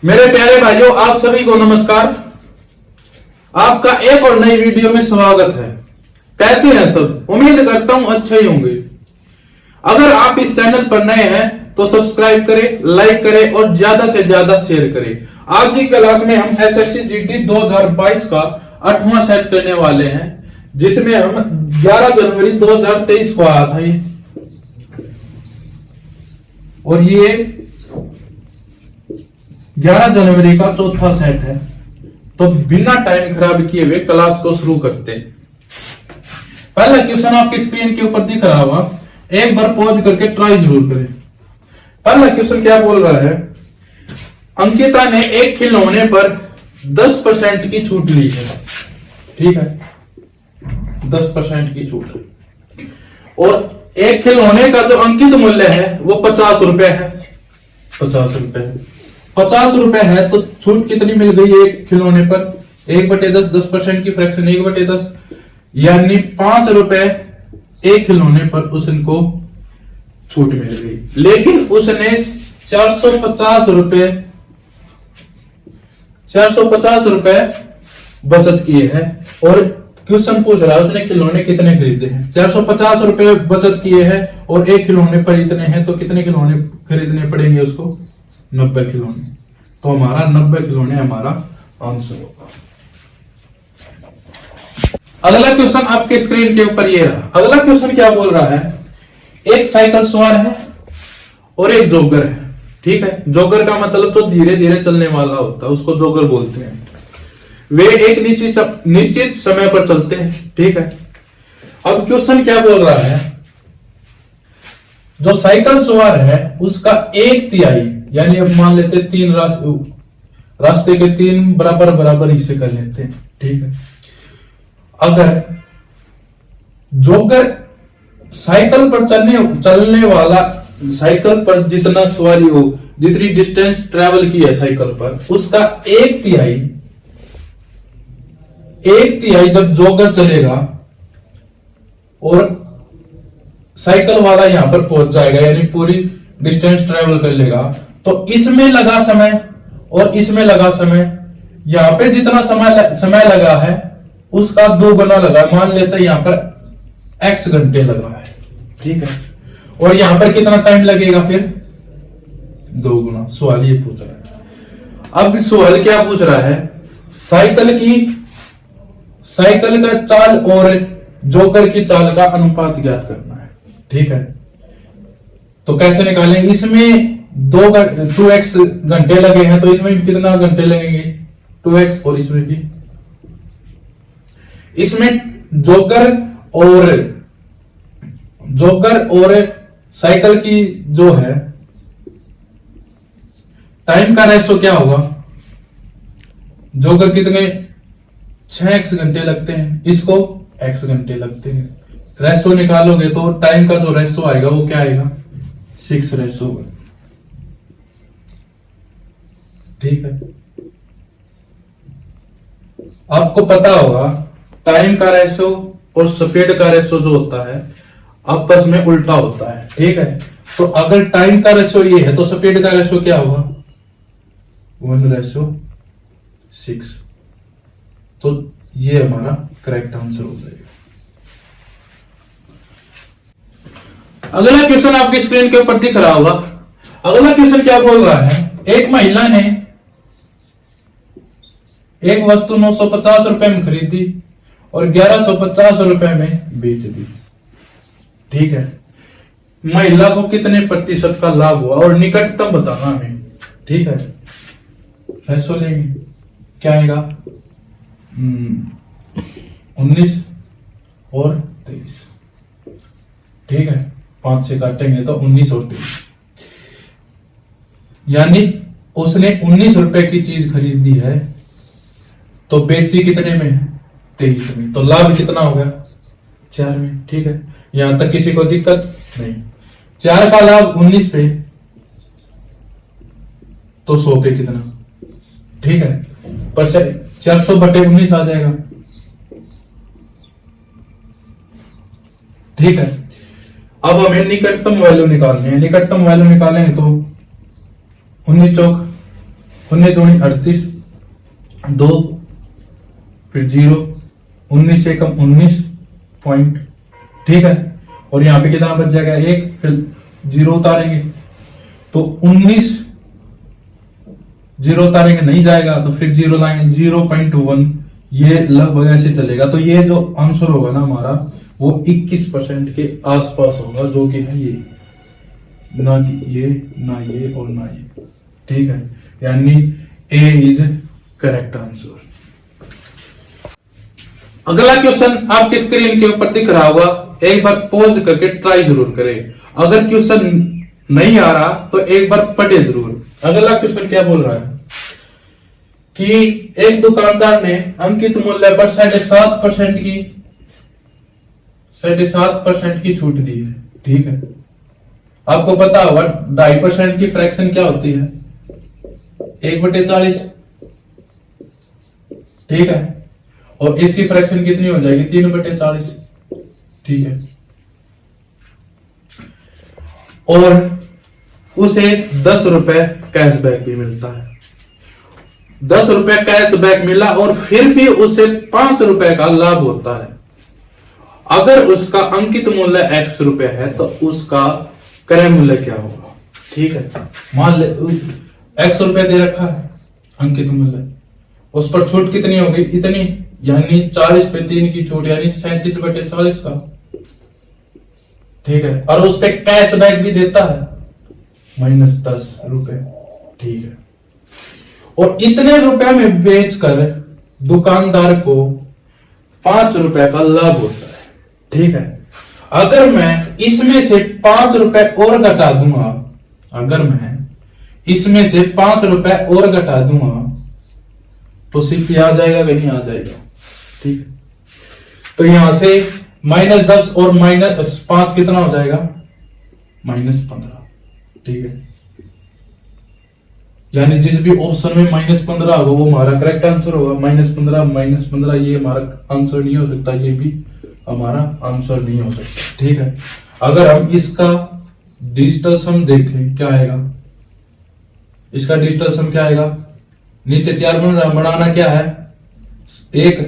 मेरे प्यारे भाइयों, आप सभी को नमस्कार। आपका एक और नई वीडियो में स्वागत है। कैसे हैं सब? उम्मीद करता हूं अच्छे ही होंगे। अगर आप इस चैनल पर नए हैं तो सब्सक्राइब करें, लाइक करें और ज्यादा से ज्यादा शेयर करें। आज की क्लास में हम एसएससी जीडी 2022 का 8वां सेट करने वाले हैं, जिसमें हम 11 जनवरी 2023 को आया था ये, और ये 11 जनवरी का चौथा सेट है। तो बिना टाइम खराब किए हुए क्लास को शुरू करते हैं। पहला क्वेश्चन आपकी स्क्रीन के ऊपर दिख रहा होगा, एक बार पॉज करके ट्राई जरूर करें। पहला क्वेश्चन क्या बोल रहा है? अंकिता ने एक खिलौने पर 10% की छूट ली है। ठीक है, 10% की छूट, और एक खिलौने का जो अंकित मूल्य है वो 50 रुपए है। 50 रुपए है, 50 रुपए है तो छूट कितनी मिल गई एक खिलौने पर? 1/10, 10% की फ्रैक्शन 1/10, यानी 5 रुपए एक खिलौने पर उसको छूट मिल गई। लेकिन उसने 450 रुपए बचत किए हैं, और क्वेश्चन पूछ रहा है उसने खिलौने कितने खरीदे हैं। 450 रुपए बचत किए हैं और एक खिलौने पर इतने हैं, तो कितने खिलौने खरीदने पड़ेंगे उसको? 90 खिलौने। तो हमारा 90 खिलौने हमारा आंसर होगा। अगला क्वेश्चन आपके स्क्रीन के ऊपर ये रहा। अगला क्वेश्चन क्या बोल रहा है? एक साइकिल सवार है और एक जॉगर है। ठीक है, जॉगर का मतलब जो धीरे धीरे चलने वाला होता है उसको जॉगर बोलते हैं। वे एक निश्चित समय पर चलते हैं। ठीक है, अब क्वेश्चन क्या बोल रहा है? जो साइकिल सवार है उसका 1/3, यानी अब मान लेते हैं 3 रास्ते के 3 बराबर हिस्से कर लेते हैं। ठीक है, अगर जॉगर साइकिल पर चलने वाला, साइकिल पर जितना सवारी हो, जितनी डिस्टेंस ट्रेवल की है साइकिल पर, उसका 1/3 जब जॉगर चलेगा और साइकिल वाला यहां पर पहुंच जाएगा, यानी पूरी डिस्टेंस ट्रेवल कर लेगा, तो इसमें लगा समय और इसमें लगा समय, यहां पे जितना समय लगा है उसका 2 गुना लगा। मान लेते हैं यहां पर x घंटे लगा है। ठीक है, और यहां पर कितना टाइम लगेगा? फिर 2 गुना। सवाल ये पूछ रहा है। अब सवाल क्या पूछ रहा है? साइकिल का चाल और जॉगर की चाल का अनुपात ज्ञात करना है। ठीक है, तो कैसे निकालेंगे? इसमें 2x घंटे लगे हैं, तो इसमें भी कितना घंटे लगेंगे? 2x, और इसमें भी। इसमें जॉगर और साइकिल की जो है टाइम का रेशो क्या होगा? जॉगर कितने 6x घंटे लगते हैं, इसको x घंटे लगते हैं। रेशो निकालोगे तो टाइम का जो रेशो आएगा वो क्या आएगा? 6 रेशो। ठीक है, आपको पता होगा टाइम का रेशो और स्पीड का रेशो जो होता है आपस में उल्टा होता है। ठीक है, तो अगर टाइम का रेशो ये है तो स्पीड का रेशो क्या होगा? 1/6। तो ये हमारा करेक्ट आंसर हो जाएगा। अगला क्वेश्चन आपकी स्क्रीन के ऊपर दिख रहा होगा। अगला क्वेश्चन क्या बोल रहा है? एक महिला ने एक वस्तु 950 रुपए में खरीदी और 1150 रुपए में बेच दी। ठीक है, महिला को कितने प्रतिशत का लाभ हुआ और निकटतम बताना हमें। ठीक है, रेशो लेंगे, क्या आएगा? 19 और 23। ठीक है, 5 से काटेंगे तो 19 और 23, यानी उसने 19 रुपए की चीज खरीदी है तो बेची कितने में है? 23 में। तो लाभ कितना हो गया? 4 में। ठीक है, यहां तक किसी को दिक्कत नहीं। 4 का लाभ 19 पे, तो 100 पे कितना? ठीक है, पर 400/19 आ जाएगा। ठीक है, अब हमें निकटतम वैल्यू निकालनी है। निकटतम वैल्यू निकालेंगे तो 19 चौक 19 दूनी 38, 2 फिर 0, 19 से कम 19 पॉइंट, ठीक है। और यहाँ पे कितना बच जाएगा 1, फिर 0 उतारेंगे तो 19, 0 उतारेंगे नहीं जाएगा तो फिर 0 लाएंगे 0.1, ये लगभग ऐसे चलेगा। तो ये जो आंसर होगा ना हमारा वो 21% के आसपास होगा, जो कि है ये, ना ये ना ये और ना ये, ठीक है। यानी ए इज करेक्ट आंसर। अगला क्वेश्चन आपकी स्क्रीन के ऊपर दिख रहा होगा, एक बार पॉज करके ट्राई जरूर करें। अगर क्वेश्चन नहीं आ रहा तो एक बार पढ़े जरूर। अगला क्वेश्चन क्या बोल रहा है कि एक दुकानदार ने अंकित मूल्य पर 7.5% की छूट दी है, ठीक है। आपको पता होगा 2.5% की फ्रैक्शन क्या होती है, 1/40, ठीक है। और इसकी फ्रैक्शन कितनी हो जाएगी 3/40, ठीक है। और उसे 10 रुपए कैशबैक भी मिलता है। 10 रुपए कैशबैक मिला और फिर भी उसे 5 रुपए का लाभ होता है। अगर उसका अंकित मूल्य x रुपए है तो उसका क्रय मूल्य क्या होगा, ठीक है। मान ले x रुपए दे रखा है अंकित मूल्य, उस पर छूट कितनी होगी, इतनी, यानी 40 पे 3 की छूट, यानी 37/40 का, ठीक है। और उस पर कैशबैक भी देता है -10 रुपए, ठीक है। और इतने रुपए में बेचकर दुकानदार को 5 रुपए का लाभ होता है, ठीक है। अगर मैं इसमें से 5 रुपए और घटा दूंगा, अगर मैं इसमें से 5 रुपए और घटा दूंगा तो सिर्फ आ जाएगा कि नहीं आ जाएगा, ठीक है। तो यहां से -10 और -5 कितना हो जाएगा, -15, ठीक है। यानी जिस भी ऑप्शन में -15 होगा वो हमारा करेक्ट आंसर होगा। -15 ये हमारा आंसर नहीं हो सकता, ये भी हमारा आंसर नहीं हो सकता, ठीक है। अगर हम इसका डिजिटल सम देखें क्या आएगा, इसका डिजिटल सम क्या आएगा, नीचे 4 बनाना क्या है 1,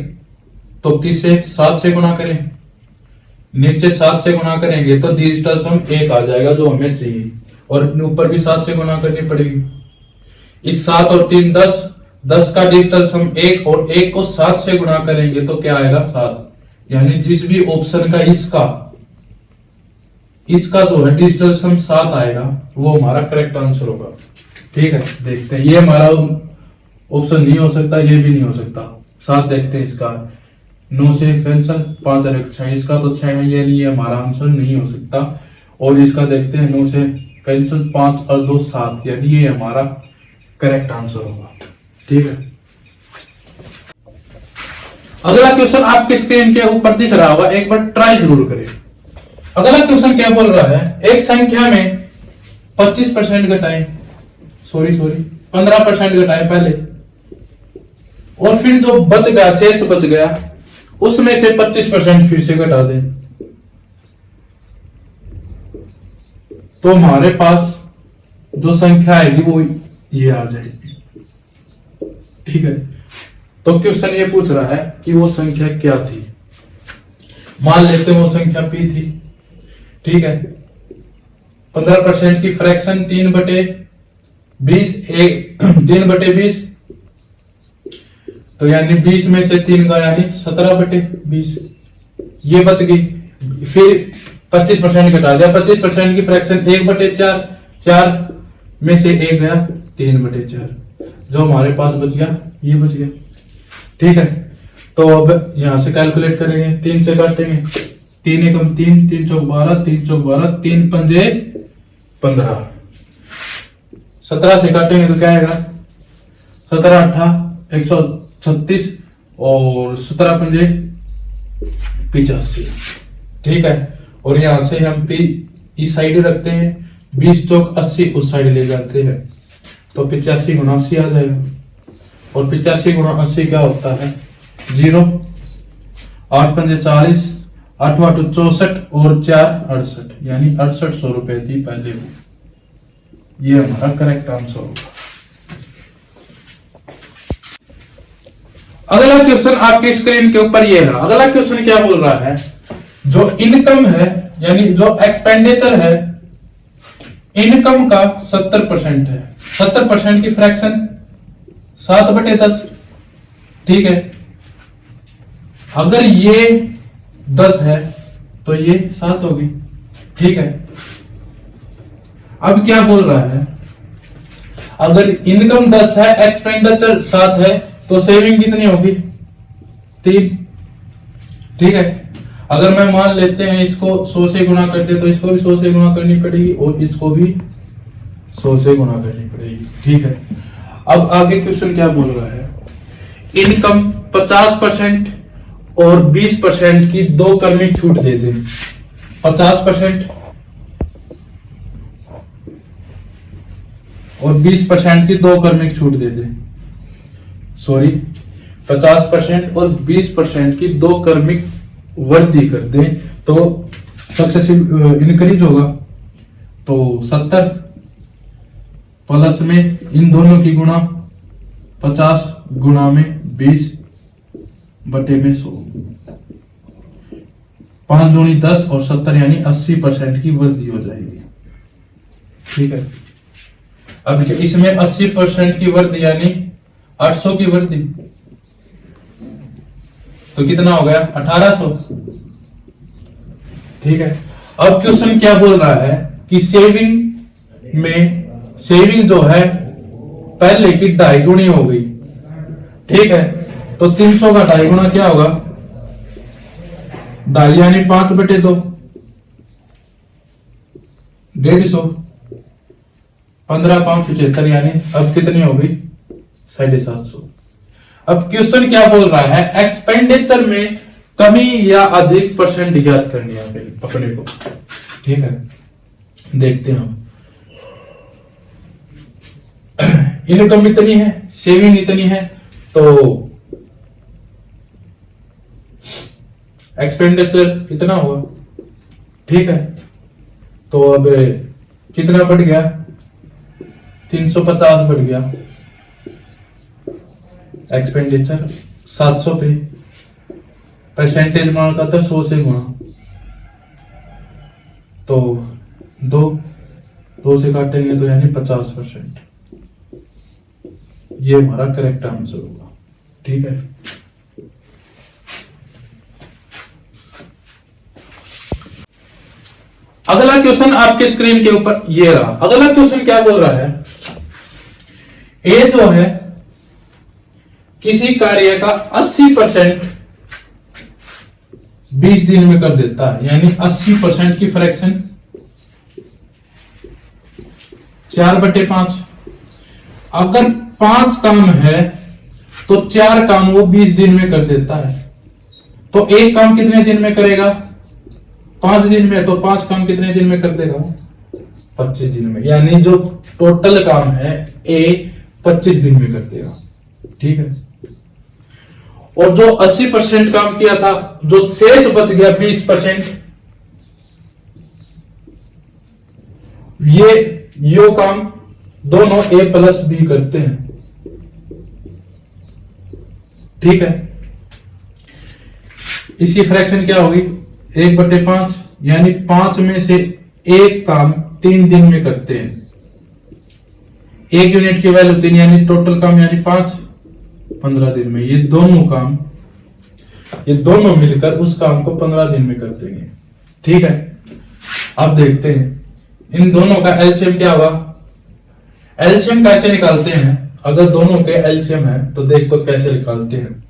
तो किससे 7 से गुना करें, नीचे 7 से गुना करेंगे तो डिजिटल सम 1 आ जाएगा जो हमें चाहिए, और ऊपर भी 7 से गुना करनी पड़ेगी। इस 7 और 3 10 का डिजिटल सम 1, और 1 को 7 से गुना करेंगे तो क्या आएगा 7। यानी जिस भी ऑप्शन का इसका जो है डिजिटल सम 7 आएगा वो हमारा करेक्ट आंसर होगा, ठीक है। देखते हैं, ये हमारा ऑप्शन नहीं हो सकता, ये भी नहीं हो सकता। 7 देखते हैं, इसका 9 से कैंसिल, 5 और 1 6, इसका तो 6 है, ये नहीं है, हमारा आंसर नहीं हो सकता। और इसका देखते हैं 9 से कैंसिल, 5 और 2 7, यानी ये हमारा करेक्ट आंसर होगा, ठीक है। अगला क्वेश्चन आपके स्क्रीन के ऊपर दिख रहा होगा, एक बार ट्राई जरूर करें। अगला क्वेश्चन क्या बोल रहा है, एक संख्या में 25% घटाएं, सॉरी 15% घटाएं पहले, और फिर जो बच गया, शेष बच गया, उसमें से 25% फिर से घटा दें, तो हमारे पास जो संख्या आएगी वो ये आ जाएगी, ठीक है। तो क्वेश्चन ये पूछ रहा है कि वो संख्या क्या थी। मान लेते हैं वो संख्या p थी, ठीक है। 15% की फ्रैक्शन 3/20, तो यानी 20 में से 3 का यानी 17/20, ये बच गई। फिर 25% घटा दिया, 25% की फ्रैक्शन 1/4, 4 में से 1 गया 3/4, जो हमारे पास बच गया ये बच गया, ठीक है। तो अब यहां से कैलकुलेट करेंगे, 3 से काटेंगे, 3 एकम 3, 3 चौक 12, 3 चौक 12, 3 पंजे 15, 17 से काटेंगे तो क्या आएगा 17 8 136, और 17 पंजे 85, ठीक है। और यहां से हम p इस साइड रखते हैं, 20 चौक 80 उस साइड ले जाते हैं, तो 85 गुना 80 आ जाएगा। और 85 गुना 80 क्या होता है 0, 8 पंजे 40, 8 8 64 और 4 68, यानी 6800 रुपए थी पहले वो। ये हमारा करेक्ट आंसर होगा। अगला क्वेश्चन आपके स्क्रीन के ऊपर ये रहा। अगला क्वेश्चन क्या बोल रहा है, जो इनकम है यानी जो एक्सपेंडिचर है इनकम का 70% है, 70% की फ्रैक्शन 7/10, ठीक है। अगर ये 10 है तो ये 7 होगी, ठीक है। अब क्या बोल रहा है, अगर इनकम 10 है एक्सपेंडिचर 7 है तो सेविंग कितनी होगी, 3, ठीक है। अगर मैं मान लेते हैं इसको 100 से गुणा करते तो इसको भी 100 से गुणा करनी पड़ेगी और इसको भी 100 से गुणा करनी पड़ेगी, ठीक है। अब आगे क्वेश्चन क्या बोल रहा है, इनकम 50% और 20% की 2 क्रमिक छूट दे दे। 50% और 20% की 2 क्रमिक छूट दे दे, सॉरी 50% और 20% की 2 क्रमिक वृद्धि कर दे तो सक्सेसिव इंक्रीज होगा। तो 70 प्लस में इन दोनों की गुणा 50 गुणा में 20/100, 5 दूनी 10 और 70 यानी 80% की वृद्धि हो जाएगी, ठीक है। अब इसमें 80% की वृद्धि यानी 800 की वृद्धि, तो कितना हो गया 1800, ठीक है। अब क्वेश्चन क्या बोल रहा है कि सेविंग जो है पहले की 2.5 गुनी हो गई, ठीक है। तो 300 का 2.5 गुना क्या होगा, 2.5 यानी 5/2, 150, 15 5 75 यानी अब कितनी होगी 750। अब क्वेश्चन क्या बोल रहा है, एक्सपेंडिचर में कमी या अधिक परसेंट ज्ञात करनी है अपने को, ठीक है। देखते हैं हम, इनकम इतनी है, सेविंग इतनी है, तो एक्सपेंडिचर इतना होगा, ठीक है। तो अब कितना बढ़ गया, 350 बढ़ गया एक्सपेंडिचर 700 पे, परसेंटेज मान का था 100 से गुणा, तो 2 से काटेंगे तो यानी 50%, ये हमारा करेक्ट आंसर होगा, ठीक है। अगला क्वेश्चन आपके स्क्रीन के ऊपर ये रहा। अगला क्वेश्चन क्या बोल रहा है, ए जो है किसी कार्य का 80% 20 दिन में कर देता है, यानी 80% की फ्रैक्शन 4/5। अगर 5 काम है तो 4 काम वो 20 दिन में कर देता है, तो एक काम कितने दिन में करेगा, 5 दिन में। तो 5 काम कितने दिन में कर देगा, 25 दिन में, यानी जो टोटल काम है ए 25 दिन में कर देगा, ठीक है। और जो 80% काम किया था, जो शेष बच गया 20%, ये काम दोनों ए प्लस बी करते हैं, ठीक है। इसकी फ्रैक्शन क्या होगी 1/5, यानी 5 में से एक काम 3 दिन में करते हैं। 1 यूनिट की वैल्यू 3, यानी टोटल काम यानी 5 15 दिन में। ये दोनों मिलकर उस काम को 15 दिन में कर देंगे, ठीक है। अब देखते हैं इन दोनों का एलसीएम क्या होगा। एलसीएम कैसे निकालते हैं, अगर दोनों के एलसीएम है तो देख तो कैसे निकालते हैं।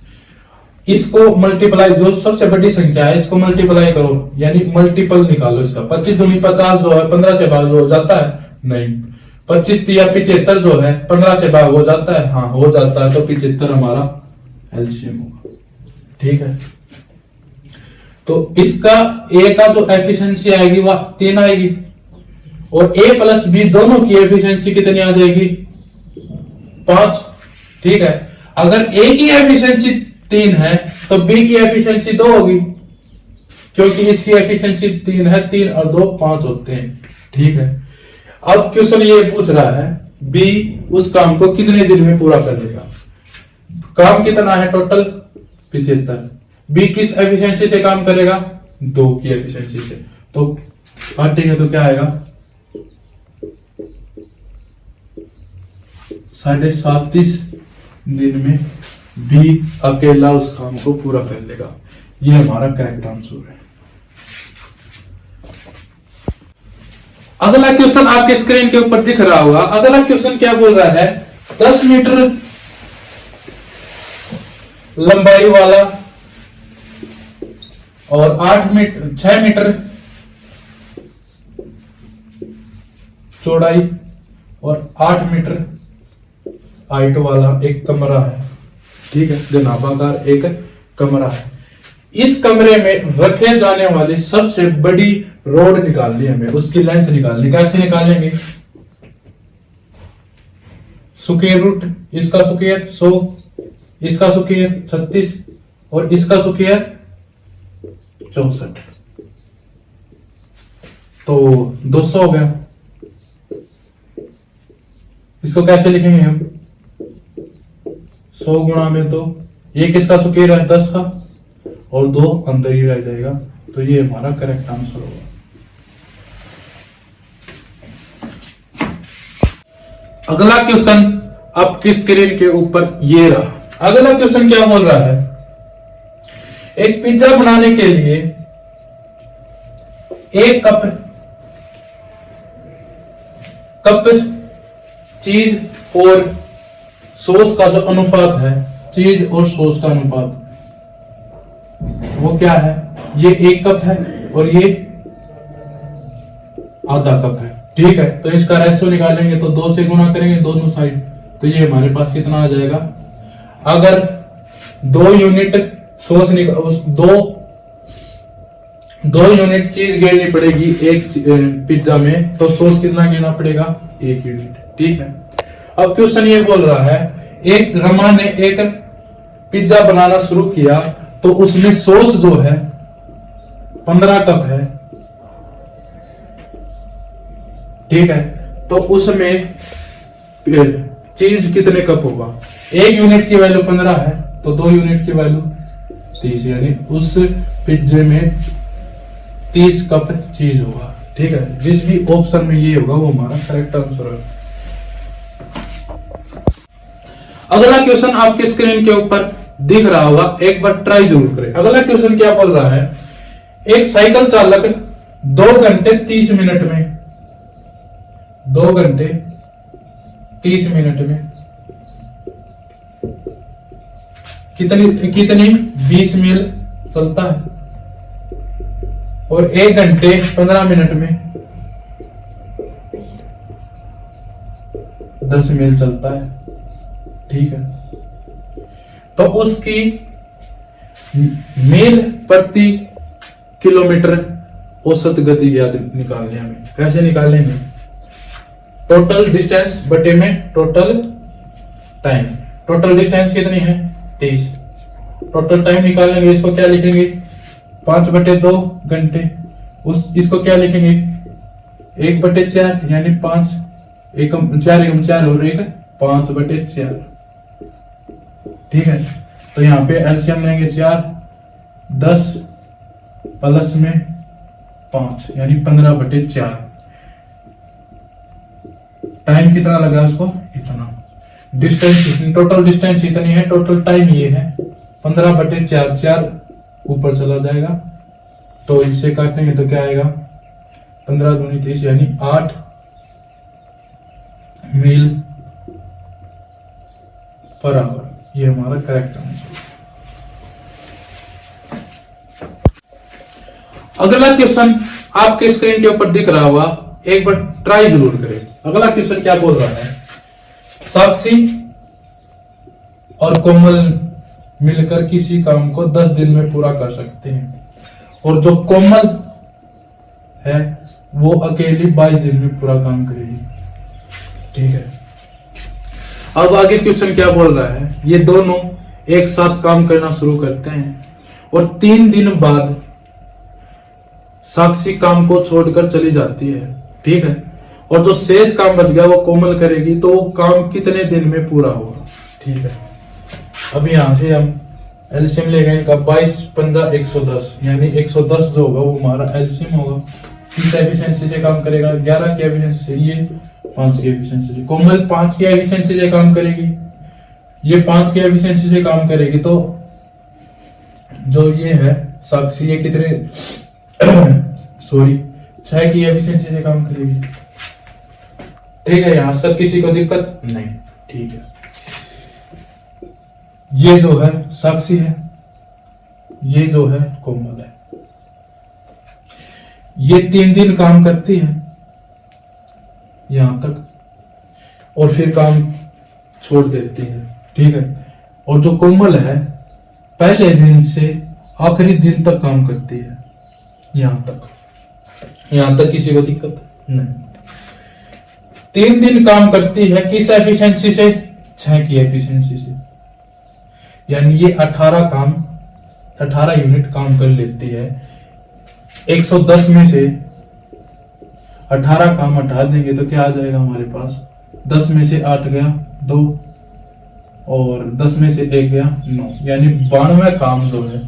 इसको मल्टीप्लाई, जो सबसे बड़ी संख्या है इसको मल्टीप्लाई करो, यानी मल्टीपल निकालो इसका। 25 दूनी 50 जो है 15 से भाग हो जाता है, नहीं। 25 या 75 जो है 15 से भाग हो जाता है, हाँ हो जाता है। तो 75 हमारा एलसीएम होगा, ठीक है। तो इसका ए का जो एफिशिएंसी आएगी वह 3 आएगी, और ए प्लस बी दोनों की एफिशिएंसी कितनी आ जाएगी 5, ठीक है। अगर ए की एफिशिएंसी 3 है तो बी की एफिशिएंसी 2 होगी, क्योंकि इसकी एफिशिएंसी 3 है, 3 और 2 5 होते हैं, ठीक है। अब क्वेश्चन ये पूछ रहा है बी उस काम को कितने दिन में पूरा कर लेगा। काम कितना है टोटल 75। बी किस एफिशिएंसी से काम करेगा 2 की एफिशिएंसी से, तो काटेंगे तो क्या आएगा 37.5 दिन में बी अकेला उस काम को पूरा कर लेगा। ये हमारा करेक्ट आंसर है। अगला क्वेश्चन आपके स्क्रीन के ऊपर दिख रहा होगा। अगला क्वेश्चन क्या बोल रहा है 10 मीटर लंबाई वाला और 6 मीटर चौड़ाई और 8 मीटर हाइट वाला एक कमरा है, ठीक है, घनाभागार एक कमरा है। इस कमरे में रखे जाने वाली सबसे बड़ी रोड निकालनी है हमें, उसकी लेंथ निकालनी। कैसे निकालेंगे स्क्वायर रूट, इसका स्क्वायर 100, इसका स्क्वायर 36 और इसका स्क्वायर 64, तो 200 हो गया। इसको कैसे लिखेंगे हम 100 गुणा में, तो एक इसका स्क्वायर है 10 का और 2 अंदर ही रह जाएगा, तो ये हमारा करेक्ट आंसर होगा। अगला क्वेश्चन आपकी स्क्रीन के ऊपर ये रहा। अगला क्वेश्चन क्या बोल रहा है एक पिज्जा बनाने के लिए 1 कप चीज और सॉस का जो अनुपात है, चीज और सॉस का अनुपात वो क्या है, ये 1 कप है और ये आधा कप है, ठीक है। तो इसका रेशियो निकालेंगे तो 2 से गुणा करेंगे दोनों साइड, तो ये हमारे पास कितना आ जाएगा। अगर 2 यूनिट सॉस दो यूनिट चीज गिरनी पड़ेगी एक पिज्जा में, तो सॉस कितना गिरना पड़ेगा 1 यूनिट, ठीक है। अब क्वेश्चन ये बोल रहा है एक रमा ने एक पिज्जा बनाना शुरू किया, तो उसमें सॉस जो है 15 कप है, ठीक है। तो उसमें चीज कितने कप होगा, 1 यूनिट की वैल्यू 15 है तो 2 यूनिट की वैल्यू 30, यानी उस पिज्जे में 30 कप चीज होगा, ठीक है। जिस भी ऑप्शन में ये होगा वो हमारा करेक्ट आंसर है। अगला क्वेश्चन आपके स्क्रीन के ऊपर दिख रहा होगा, एक बार ट्राई जरूर करें। अगला क्वेश्चन क्या बोल रहा है एक साइकिल चालक 2 घंटे 30 मिनट में 2 घंटे 30 मिनट में कितनी 20 मील चलता है, और 1 घंटे 15 मिनट में 10 मील चलता है, ठीक है। तो उसकी मील प्रति किलोमीटर औसत गति ज्ञात निकालनी है हमें। कैसे निकालेंगे, टोटल डिस्टेंस बटे में टोटल टाइम। टोटल डिस्टेंस कितनी है 30, टोटल टाइम निकालेंगे, इसको क्या लिखेंगे 5/2 घंटे, इसको क्या लिखेंगे 1/4 यानी 5 एकम 4 और 1 5/4, ठीक है। तो यहाँ पे एलसीएम लेंगे 4 10 प्लस में 5 यानी 15/4। टाइम कितना लगा उसको इतना, डिस्टेंस टोटल डिस्टेंस इतनी है, टोटल टाइम ये है 15/4, 4 ऊपर चला जाएगा, तो इससे काटेंगे तो क्या आएगा 15 दूनी 30 यानी 8 मील पर आवर। ये हमारा करेक्ट आंसर। अगला क्वेश्चन आपके स्क्रीन के ऊपर दिख रहा होगा, एक बार ट्राई जरूर करें। अगला क्वेश्चन क्या बोल रहा है साक्षी और कोमल मिलकर किसी काम को 10 दिन में पूरा कर सकते हैं, और जो कोमल है वो अकेली 22 दिन में पूरा काम करेगी, ठीक है। अब आगे क्वेश्चन क्या बोल रहा है, ये दोनों एक साथ काम करना शुरू करते हैं और 3 दिन बाद साक्षी काम को छोड़कर चली जाती है, ठीक है। और जो शेष काम बच गया वो कोमल करेगी, तो वो काम कितने दिन में पूरा होगा, ठीक है। अब यहाँ से हम एलसीएम लेंगे इनका 22 15 110, यानी 110 जो होगा वो हमारा एलसीएम होगा। किस एफिशिएंसी से काम करेगा? 11 की एफिशिएंसी से, ये 5 की एफिशिएंसी से। कोमल 5 की एफिशिएंसी से काम करेगी, ये 5 की एफिशिएंसी से काम करेगी। तो जो ये है साक्षी, ये कितने सॉरी 6 की एफिशिएंसी से काम करेगी। ठीक है, यहां तक किसी को दिक्कत नहीं? ठीक है, ये जो है साक्षी है, ये जो है कोमल है। ये 3 दिन काम करती है यहां तक और फिर काम छोड़ देती है। ठीक है, और जो कोमल है पहले दिन से आखिरी दिन तक काम करती है यहां तक। यहां तक किसी को दिक्कत नहीं? 3 दिन काम करती है, किस एफिशिएंसी से? 6 की एफिशिएंसी से, यानी ये 18 यूनिट काम कर लेती है। 110 में से 18 काम हटा देंगे तो क्या आ जाएगा हमारे पास? 10 में से 8 गया 2 और 10 में से 1 गया 9, यानी 92 काम जो है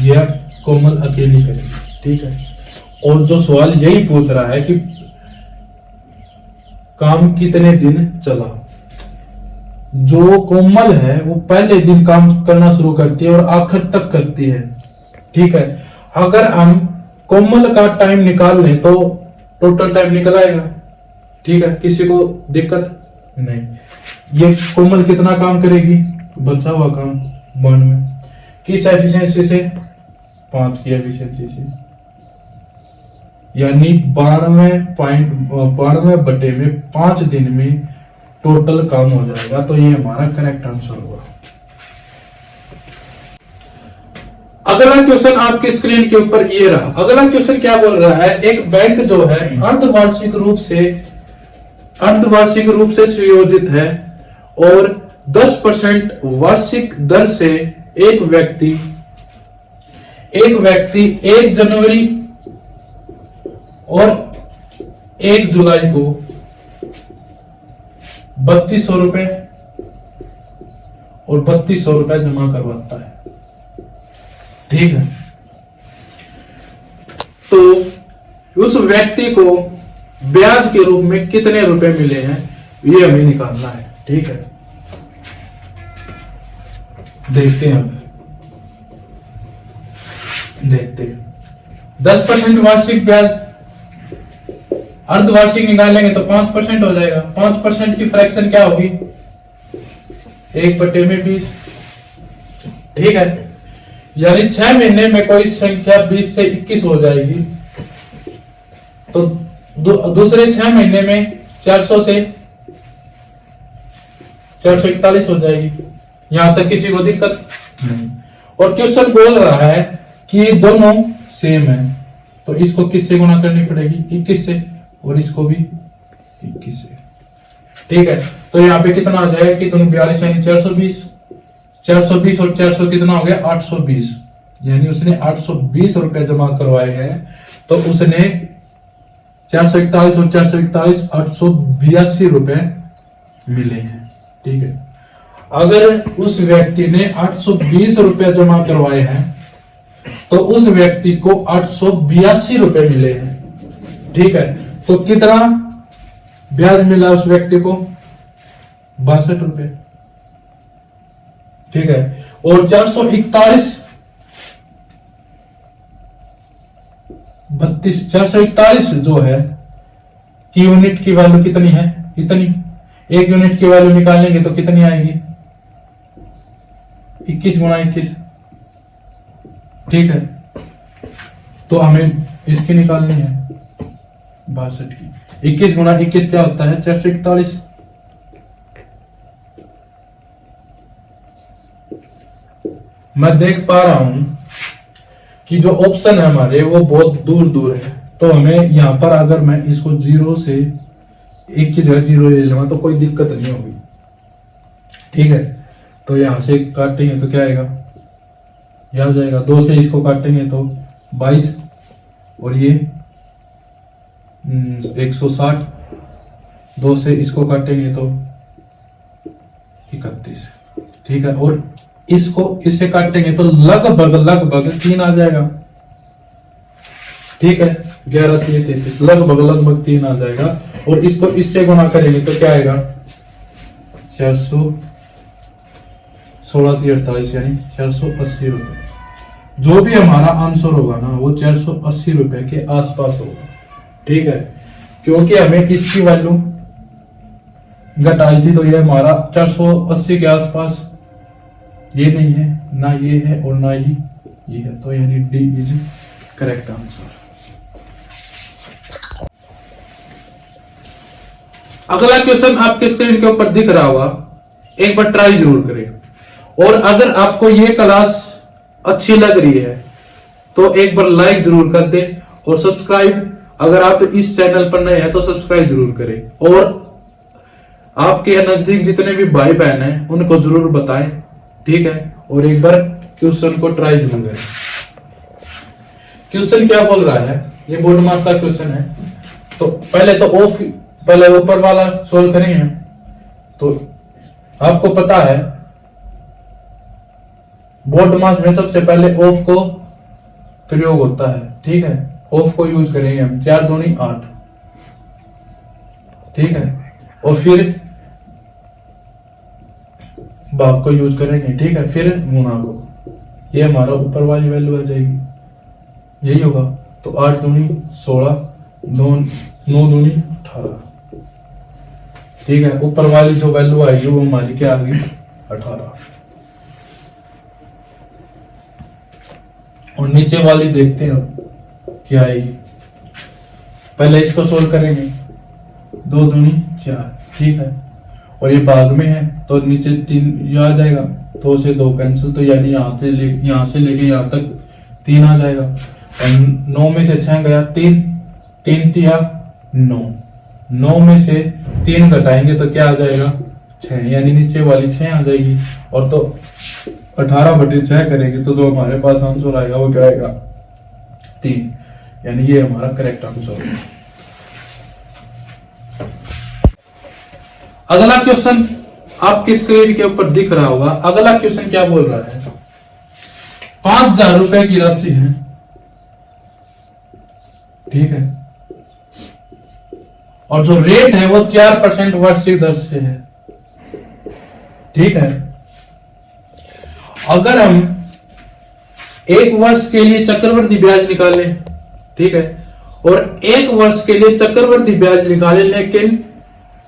यह कोमल अकेली करेगी। ठीक है, और जो सवाल यही पूछ रहा है कि काम कितने दिन चला। जो कोमल है वो पहले दिन काम करना शुरू करती है और आखिर तक करती है। ठीक है, अगर हम कोमल का टाइम निकाल लें तो टोटल टाइम निकल आएगा। ठीक है, किसी को दिक्कत नहीं? ये कोमल कितना काम करेगी? बचा हुआ काम 92, किस एफिशिएंसी से? 5 की एफिशिएंसी से, यानी 92 बटे में 5 दिन में टोटल काम हो जाएगा। तो ये हमारा करेक्ट आंसर होगा। अगला क्वेश्चन आपकी स्क्रीन के ऊपर ये रहा। अगला क्वेश्चन क्या बोल रहा है? एक बैंक जो है अर्धवार्षिक रूप से सुयोजित है और 10% वार्षिक दर से एक व्यक्ति 1 जनवरी और 1 जुलाई को 3200 रुपए और 3200 रुपए जमा करवाता है। ठीक है, तो उस व्यक्ति को ब्याज के रूप में कितने रुपए मिले हैं ये हमें निकालना है। ठीक है, देखते हैं। 10% वार्षिक ब्याज, अर्धवार्षिक निकालेंगे तो 5% हो जाएगा। 5% की फ्रैक्शन क्या होगी? 1/20। ठीक है, यानी 6 महीने में कोई संख्या 20 से 21 हो जाएगी, तो दूसरे 6 महीने में 400 से 441 हो जाएगी। यहां तक किसी को दिक्कत नहीं? और क्वेश्चन बोल रहा है कि दोनों सेम है, तो इसको किससे गुणा करनी पड़ेगी? 21 से, और इसको भी 21 से। ठीक है, तो यहाँ पे कितना आ जाएगा कि दोनों 42 यानी 420 और 400 कितना हो गया? 820, यानी उसने 820 रुपए जमा करवाए हैं। तो उसने 441 और 441 882 रुपए मिले हैं। ठीक है, अगर उस व्यक्ति ने 820 रुपए जमा करवाए हैं तो उस व्यक्ति को 882 रुपए मिले हैं। ठीक है, तो कितना ब्याज मिला उस व्यक्ति को? 62 रुपए। ठीक है, और 441 जो है कि यूनिट की वैल्यू कितनी है? इतनी। 1 यूनिट की वैल्यू निकालेंगे तो कितनी आएगी? 21 गुणा 21। ठीक है, तो हमें इसकी निकालनी है 62 की। 21 गुणा 21 क्या होता है? 441। मैं देख पा रहा हूं कि जो ऑप्शन है हमारे वो बहुत दूर दूर है, तो हमें यहां पर अगर मैं इसको 0 से 1 की जगह 0 ले लूंगा तो कोई दिक्कत नहीं होगी। ठीक है, तो यहां से काटेंगे तो क्या आएगा? यह आ जाएगा। 2 से इसको काटेंगे तो 22 और ये 160। 2 से इसको काटेंगे तो 31। ठीक है, और इसको इससे काटेंगे तो लगभग 3 आ जाएगा। ठीक है, 11 3 33, लगभग 3 आ जाएगा। और इसको इससे गुना करेंगे तो क्या आएगा, 400, 16 3 48 यानी 480 रुपए। जो भी हमारा आंसर होगा ना वो 480 रुपए के आसपास होगा। ठीक है, क्योंकि हमें इसकी वैल्यू घटाई थी तो ये हमारा 480 के आसपास, ये नहीं है ना, ये है और ना ही ये है, तो यानी डी इज करेक्ट आंसर। अगला क्वेश्चन आपके स्क्रीन के ऊपर दिख रहा होगा, एक बार ट्राई जरूर करें। और अगर आपको ये क्लास अच्छी लग रही है तो एक बार लाइक जरूर कर दे और सब्सक्राइब, अगर आप इस चैनल पर नए हैं तो सब्सक्राइब जरूर करें। और आपके नजदीक जितने भी भाई बहन हैं उनको जरूर बताएं। ठीक है, और एक बार क्वेश्चन को ट्राई जरूर करें। क्वेश्चन क्या बोल रहा है, ये बोर्ड मार्क्स का क्वेश्चन है। तो पहले ऊपर वाला सोल्व करेंगे। तो आपको पता है बोर्ड मास में सबसे पहले ऑफ को प्रयोग होता है। ठीक है, ऑफ को यूज करेंगे हम, 4 दूनी 8। ठीक है, और फिर भाग को यूज करेंगे। ठीक है, फिर गुणा को, ये हमारा ऊपर वाली वैल्यू आ जाएगी, यही होगा। तो 8 दूनी 16, 9 दूनी 18। ठीक है, ऊपर वाली जो वैल्यू आएगी वो हमारी क्या आ गई, 18। और नीचे वाली देखते हैं क्या आएगी। पहले इसको सोल्व करेंगे, 2 दूनी 4। ठीक है, और ये भाग में है तो नीचे 3 ये आ जाएगा, 2 से 2 कैंसिल, तो यानी यहां से लेके यहां तक 3 आ जाएगा। और 9 में से 6 गया 3, 3 तिया 9, 9 में से 3 घटाएंगे तो क्या आ जाएगा, 6, यानी नीचे वाली 6 आ जाएगी। और तो 18/6 करेंगे तो जो हमारे पास आंसर आएगा वो क्या आएगा, 3, यानी ये हमारा करेक्ट आंसर है। अगला क्वेश्चन आपकी स्क्रीन के ऊपर दिख रहा होगा। अगला क्वेश्चन क्या बोल रहा है, 5000 रुपए की राशि है। ठीक है, और जो रेट है वो 4% वार्षिक दर से है। ठीक है, अगर हम 1 वर्ष के लिए चक्रवृद्धि ब्याज निकालें, ठीक है, और 1 वर्ष के लिए चक्रवृद्धि ब्याज निकालें लेकिन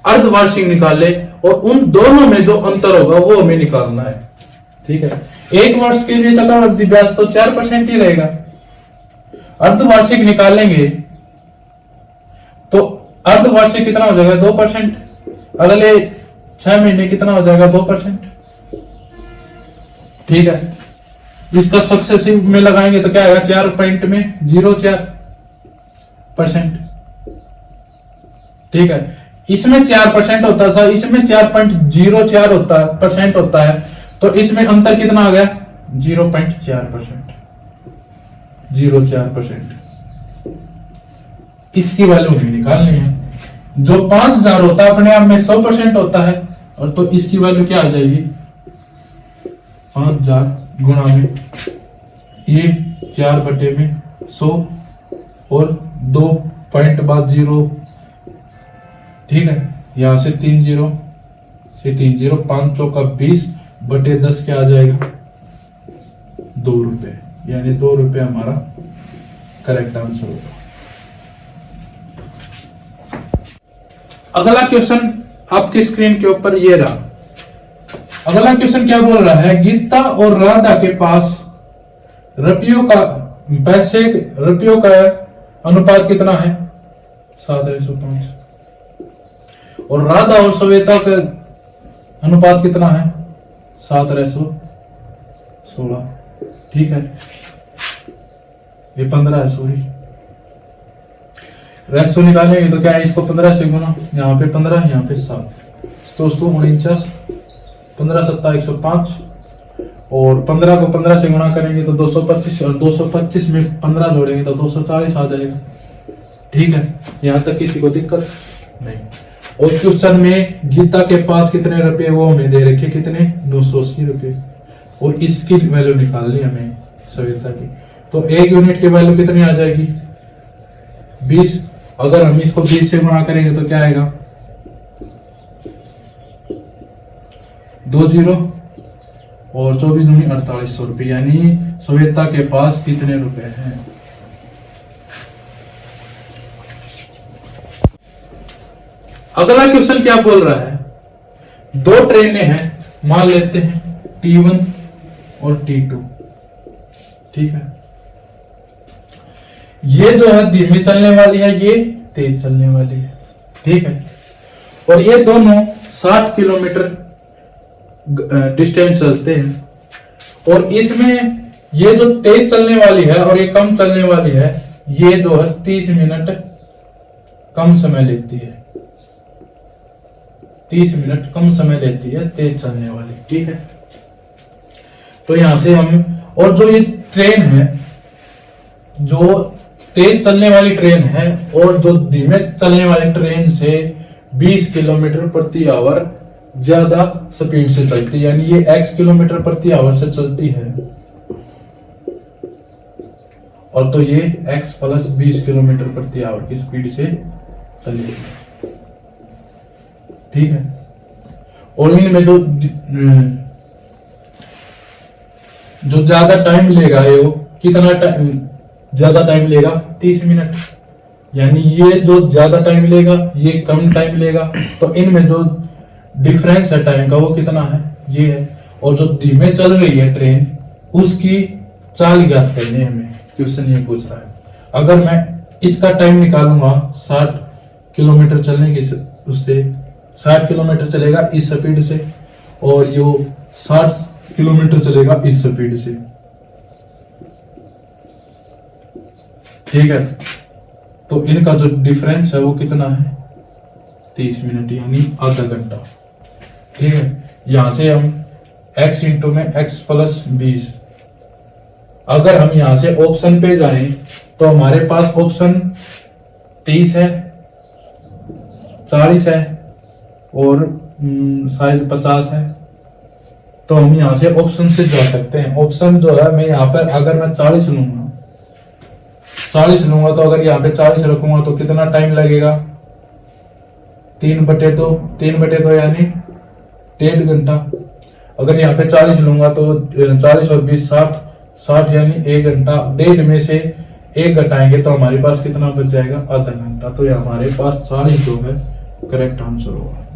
अर्धवार्षिक निकाले, और उन दोनों में जो अंतर होगा वो हमें निकालना है। ठीक है, 1 वर्ष के लिए चक्रवृद्धि ब्याज तो 4% ही रहेगा, अर्धवार्षिक निकालेंगे तो अर्धवार्षिक कितना हो जाएगा, 2%। अगले 6 महीने कितना हो जाएगा, 2%। ठीक है, इसका सक्सेसिव में लगाएंगे तो क्या आएगा, 4.04%। ठीक है, इसमें 4% होता था, इसमें 4.04 होता है, तो इसमें अंतर कितना आ गया, 0.4%, 0.4%। इसकी वैल्यू हमें निकालनी है। जो 5000 होता है अपने आप में 100% होता है, और तो इसकी वैल्यू क्या आ जाएगी, 5000 गुणा में ये 4/100 और 2 पॉइंट बाद 0। ठीक है, यहां से 3 0 से 3 0, 5 चौका 20/10 क्या आ जाएगा, 2 रुपए, यानी 2 रुपए हमारा करेक्ट आंसर होगा। अगला क्वेश्चन आपकी स्क्रीन के ऊपर ये रहा। अगला क्वेश्चन क्या बोल रहा है, गीता और राधा के पास रुपयों का अनुपात कितना है, 7:5। और राधा और श्वेता का अनुपात कितना है, 7:16। ठीक है, ये 15 है, सॉरी, रेशो निकालेंगे तो क्या है, इसको 15 से गुना, यहाँ पे 15, यहाँ पे 7, दोस्तों 49, 15 7 105, और 15 को 15 से गुना करेंगे तो 225, और 225 में 15 जोड़ेंगे तो 240 आ जाएगा। ठीक है, यहां तक किसी को दिक्कत नहीं। और क्वेश्चन में गीता के पास कितने रुपए वो हमें दे रखे, कितने, 980 रुपए। और इसकी वैल्यू निकालनी हमें सवेता की। तो 1 यूनिट की वैल्यू कितनी आ जाएगी 20। अगर हम इसको 20 से गुणा करेंगे तो क्या आएगा 2 जीरो और 24 दूनी 4800 रुपये, यानी सवेता के पास कितने रुपए हैं। अगला क्वेश्चन क्या बोल रहा है, 2 ट्रेनें हैं, मान लेते हैं T1 और T2, ठीक है। ये जो है धीमी चलने वाली है, ये तेज चलने वाली है, ठीक है। और ये दोनों 60 किलोमीटर डिस्टेंस चलते हैं। और इसमें ये जो तेज चलने वाली है और ये कम चलने वाली है, ये जो है 30 मिनट कम समय लेती है, 30 मिनट कम समय लेती है तेज चलने वाली, ठीक है। तो यहां से हम, और जो ये ट्रेन है, जो तेज चलने वाली ट्रेन है और जो धीमे चलने वाली ट्रेन से 20 किलोमीटर प्रति आवर ज्यादा स्पीड से चलती है, यानी ये x किलोमीटर प्रति आवर से चलती है और तो ये x प्लस 20 किलोमीटर प्रति आवर की स्पीड से चलेगी, ठीक है। और इनमें जो ज्यादा टाइम लेगा, ये वो कितना ज्यादा टाइम लेगा 30 मिनट, यानी ये जो ज्यादा टाइम लेगा ये कम टाइम लेगा। तो इनमें जो डिफरेंस है टाइम का वो कितना है, ये है। और जो धीमे चल रही है ट्रेन उसकी चाल ज्ञात करनी है हमें, क्वेश्चन ये पूछ रहा है। अगर मैं इसका टाइम निकालूंगा 60 किलोमीटर चलने की, उससे 60 किलोमीटर चलेगा इस स्पीड से और यो 60 किलोमीटर चलेगा इस स्पीड से, ठीक है। तो इनका जो डिफरेंस है वो कितना है 30 मिनट, यानी आधा घंटा, ठीक है। यहां से हम x इंटू में x प्लस 20, अगर हम यहां से ऑप्शन पे जाएं तो हमारे पास ऑप्शन 30 है, 40 है और शायद 50 है। तो हम यहां से ऑप्शन से जा सकते हैं। ऑप्शन जो है, मैं यहां पर अगर मैं 40 लूंगा तो अगर यहाँ पे 40 रखूंगा तो कितना टाइम लगेगा 3/2 यानी 1.5 घंटा। अगर यहाँ पे 40 लूंगा तो 40 और 20 60 यानी 1 घंटा। 1.5 में से 1 घटाएंगे तो हमारे पास कितना बच जाएगा आधा घंटा। तो ये हमारे पास 40 जो है करेक्ट आंसर होगा।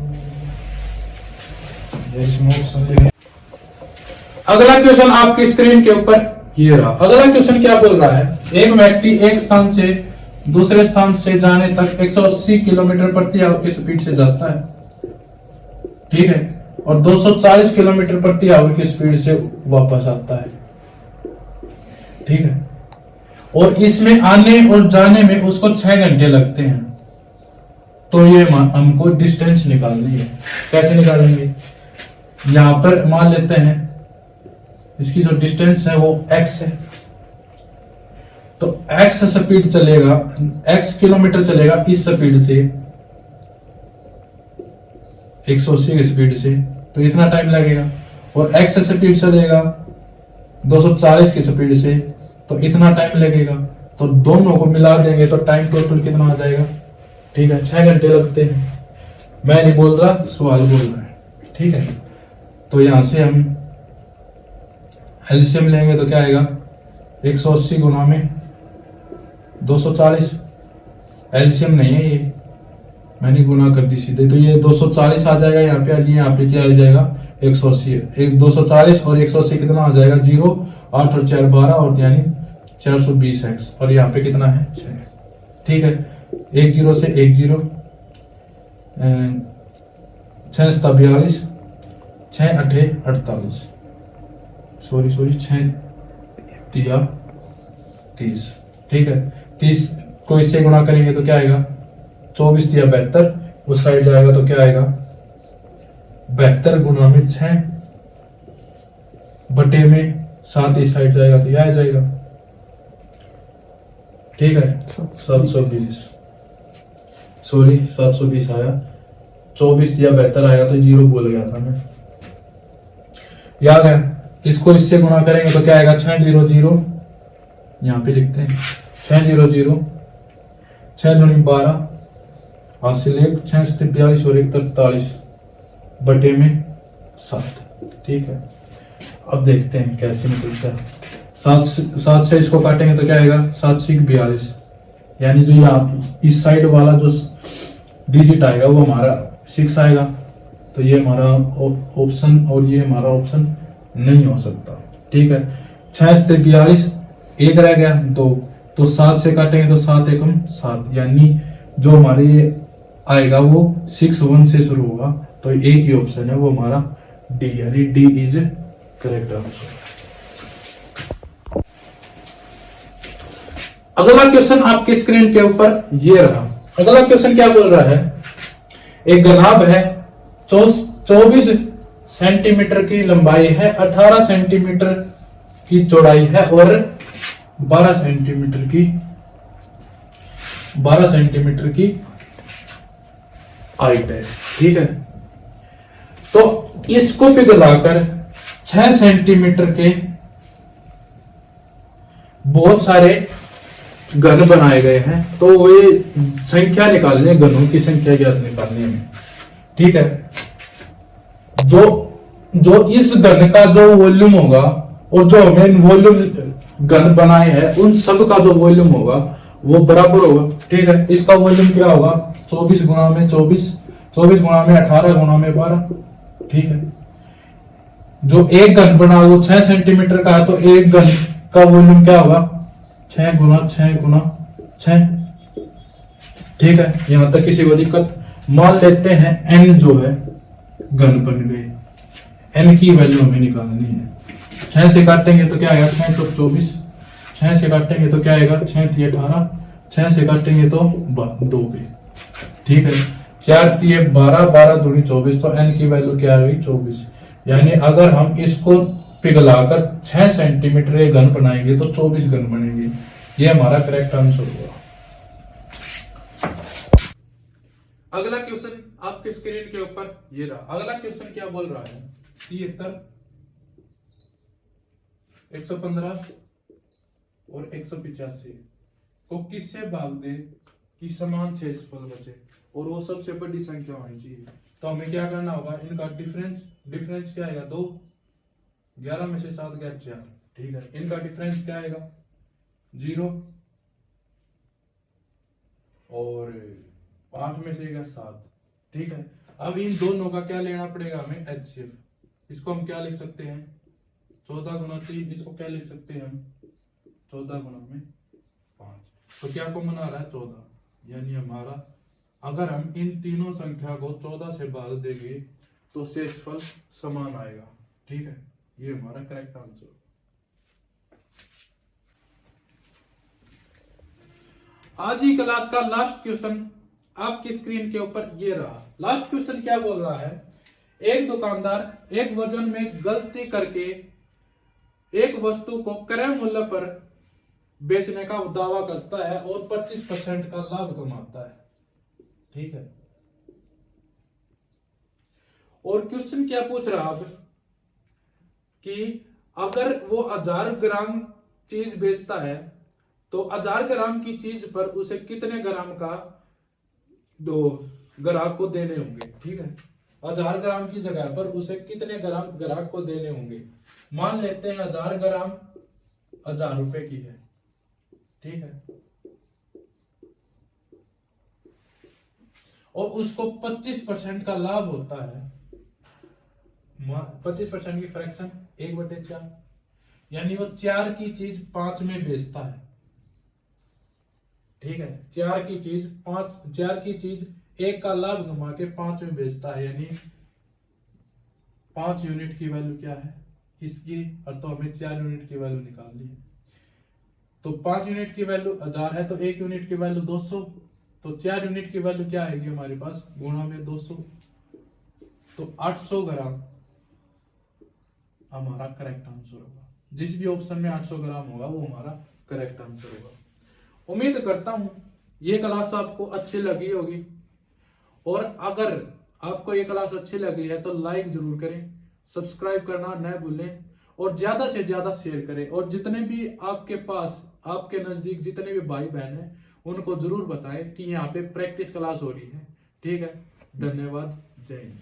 अगला क्वेश्चन आपकी स्क्रीन के ऊपर ये रहा। अगला क्वेश्चन क्या बोल रहा है, एक व्यक्ति एक स्थान से दूसरे स्थान से जाने तक 180 किलोमीटर प्रति आवर की स्पीड से जाता है, ठीक है, और 240 किलोमीटर प्रति आवर की स्पीड से वापस आता है, ठीक है। और इसमें आने और जाने में उसको 6 घंटे लगते हैं। तो ये हमको डिस्टेंस निकालनी है। कैसे निकालेंगे, यहां पर मान लेते हैं इसकी जो डिस्टेंस है वो x है। तो x स्पीड चलेगा, x किलोमीटर चलेगा इस स्पीड से 180 की स्पीड से, तो इतना टाइम लगेगा। और x स्पीड चलेगा 240 की स्पीड से, तो इतना टाइम लगेगा। तो दोनों को मिला देंगे तो टाइम टोटल कितना आ जाएगा, ठीक है, 6 घंटे लगते हैं। मैं नहीं बोल रहा, सवाल बोल रहा है, ठीक है। तो यहां से हम एलसीएम लेंगे तो क्या आएगा 180 गुना में 240। एलसीएम नहीं है ये, मैंने गुना कर दी सीधे, तो ये 240 आ जाएगा यहाँ पे। यहाँ पे क्या आ जाएगा 180, 240 और 180 कितना आ जाएगा 0, 8 और 4 12 और यानी 420x। और यहाँ पे कितना है 6, ठीक है। 1 0 से 1 0, 6 42, 6 8 48, सॉरी 6 3 30, ठीक है। 30 को इससे गुणा करेंगे तो क्या आएगा 24 3 72, उस साइड जाएगा तो क्या आएगा 72 गुना में 6 बटे में 7 इस साइड जाएगा तो यह आ जाएगा, ठीक है 720, सॉरी 720 आया, 24 3 72 आएगा तो 0 बोल गया था मैं, याद है। इसको इससे गुणा करेंगे तो क्या आएगा 600, यहां पे लिखते हैं 600, 6 दूनी 12, हासिल 1, 6 से 42 और 1 43 बटे में 7। ठीक है, अब देखते हैं कैसे निकलता है। 7 से इसको काटेंगे तो क्या आएगा 7 से 42, यानी जो यहाँ इस साइड वाला जो डिजिट आएगा वो हमारा 6 आएगा। तो ये हमारा ऑप्शन और ये हमारा ऑप्शन नहीं हो सकता। ठीक है, 6 से 42, 1 रह गया 2, तो 7 से काटेंगे तो 7 एकम 7, यानी जो हमारे आएगा वो 6 1 से शुरू होगा। तो एक ही ऑप्शन है वो हमारा डी, यानी डी इज करेक्ट आंसर। अगला क्वेश्चन आपकी स्क्रीन के ऊपर ये रहा। अगला क्वेश्चन क्या बोल रहा है, एक गनाब है 24 सेंटीमीटर की लंबाई है, 18 सेंटीमीटर की चौड़ाई है और 12 सेंटीमीटर की हाइट है। ठीक है, तो इसको पिघलाकर 6 सेंटीमीटर के बहुत सारे घन बनाए गए हैं। तो वे संख्या निकालनी है, घनों की संख्या ज्ञात निकालनी है। ठीक है, जो इस घन का जो वॉल्यूम होगा और जो हमें वॉल्यूम घन बनाए हैं उन सब का जो वॉल्यूम होगा वो बराबर होगा। ठीक है, इसका वॉल्यूम क्या होगा 24 गुणा में 24, 24 गुणा में 18 गुणा में 12। ठीक है, जो एक घन बना वो 6 सेंटीमीटर का है, तो एक घन का वॉल्यूम क्या होगा 6 गुना 6 गुना 6। ठीक है, यहां तक किसी को दिक्कत? मान लेते हैं n जो है घन बन गए, n की वैल्यू हमें निकालनी है। 6 से काटेंगे तो क्या आएगा 6 तो 24, 6 से काटेंगे तो क्या आएगा 6 थी 18, 6 से काटेंगे तो 2 पे। ठीक है, 4 थी 12, 12 दूनी 24, तो n की वैल्यू क्या आ गई 24। यानी अगर हम इसको पिघलाकर 6 सेंटीमीटर ये घन बनाएंगे तो 24 घन बनेंगे। ये हमारा करेक्ट आंसर हुआ। अगला क्वेश्चन आपके स्क्रीन के ऊपर ये रहा। अगला क्वेश्चन क्या बोल रहा है, 73, 115 और 185 को किससे भाग दे कि समान शेषफल बचे और वो सबसे बड़ी संख्या होनी चाहिए। तो हमें क्या करना होगा, इनका डिफरेंस क्या आएगा 2, 11 में से 7 गया 4। ठीक है, इनका डिफरेंस क्या आएगा 0 और 5 में से गया 7। ठीक है, अब इन दोनों का क्या लेना पड़ेगा हमें HCF। इसको हम क्या लिख सकते हैं 14 गुना 3, इसको क्या लिख सकते हैं हम 14 गुना में 5। तो क्या कॉमन आ रहा है 14, यानी हमारा अगर हम इन तीनों संख्या को 14 से भाग देंगे तो शेषफल समान आएगा। ठीक है, ये हमारा करेक्ट आंसर। आज ही क्लास का लास्ट क्वेश्चन आपकी स्क्रीन के ऊपर ये रहा। लास्ट क्वेश्चन क्या बोल रहा है, एक दुकानदार एक वजन में गलती करके एक वस्तु को क्रय मूल्य पर बेचने का दावा करता है और 25% का लाभ कमाता है। ठीक है, और क्वेश्चन क्या पूछ रहा अब कि अगर वो 1000 ग्राम चीज बेचता है तो 1000 ग्राम की चीज पर उसे कितने ग्राम का दो ग्राहक को देने होंगे। ठीक है, 1000 ग्राम की जगह पर उसे कितने ग्राम ग्राहक को देने होंगे। मान लेते हैं 1000 ग्राम 1000 रुपए की है। ठीक है, और उसको 25% का लाभ होता है। 25% की फ्रैक्शन 1/4, यानी वो 4 की चीज 5 में बेचता है। ठीक है, 4 की चीज 1 का लाभ कमा के 5 में बेचता है, यानी 5 यूनिट की वैल्यू क्या है इसकी, और तो हमें 4 यूनिट की वैल्यू निकालनी है। तो 5 यूनिट की वैल्यू 1000 है, तो 1 यूनिट की वैल्यू 200, तो 4 यूनिट की वैल्यू क्या आएगी हमारे पास गुणा में 200, तो 800 ग्राम हमारा करेक्ट आंसर होगा। जिस भी ऑप्शन में 800 ग्राम होगा वो हमारा करेक्ट आंसर होगा। उम्मीद करता हूं ये क्लास आपको अच्छी लगी होगी, और अगर आपको ये क्लास अच्छी लगी है तो लाइक जरूर करें, सब्सक्राइब करना न भूलें और ज्यादा से ज्यादा शेयर करें, और जितने भी आपके पास आपके नजदीक जितने भी भाई बहन हैं उनको जरूर बताएं कि यहाँ पे प्रैक्टिस क्लास हो रही है। ठीक है, धन्यवाद, जय हिंद।